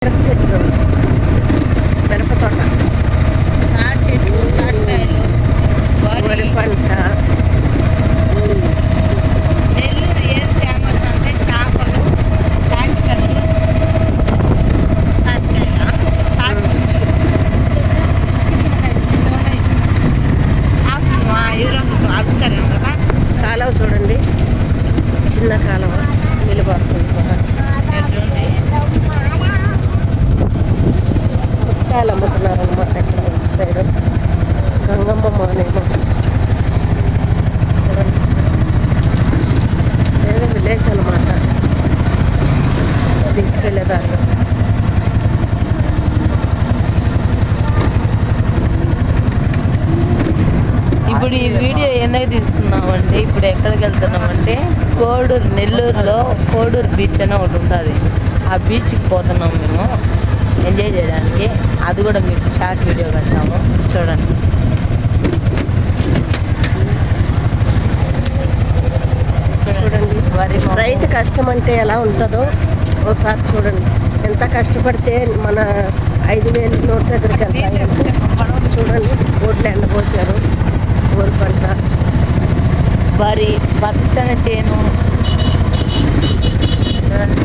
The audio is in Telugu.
మిరప చెట్లు, మిరప తోట, తాటి చెట్లు, తాటికాయలు, వరి పంట. నెల్లూరు ఏం ఫేమస్ అంటే చేపలు, తాటికాయలు, తాటికాయల తాటి పుంజులు, యూరోప్ ఆకుచారేమో కదా. కాలువ చూడండి, చిన్న కాలువ నిలబడుతుంది కదా. చూడండి పుచ్చకాయలు అమ్ముతున్నారు అనమాట ఇక్కడ ఈ సైడ్. గంగమ్మ మానేమో ఏదో విలేజ్ అనమాట తీసుకెళ్ళేదాన్ని. ఇప్పుడు ఈ వీడియో ఎందుకు తీస్తున్నామంటే, ఇప్పుడు ఎక్కడికి వెళ్తున్నామంటే కోడూరు, నెల్లూరులో కోడూరు బీచ్ అని ఒకటి ఉంటుంది. ఆ బీచ్కి పోతున్నాం మేము ఎంజాయ్ చేయడానికి. అది కూడా మీకు షార్ట్ వీడియో పెడతాము, చూడండి. చూడండి రైతు కష్టం అంటే ఎలా ఉంటుందో ఒకసారి చూడండి. ఎంత కష్టపడితే మన 5,000 నోట్ దగ్గరికి వెళ్తాయి. చూడండి ఓట్లు ఎండపోసారు, వరి పంట, వరి పచ్చని చేను చూడండి.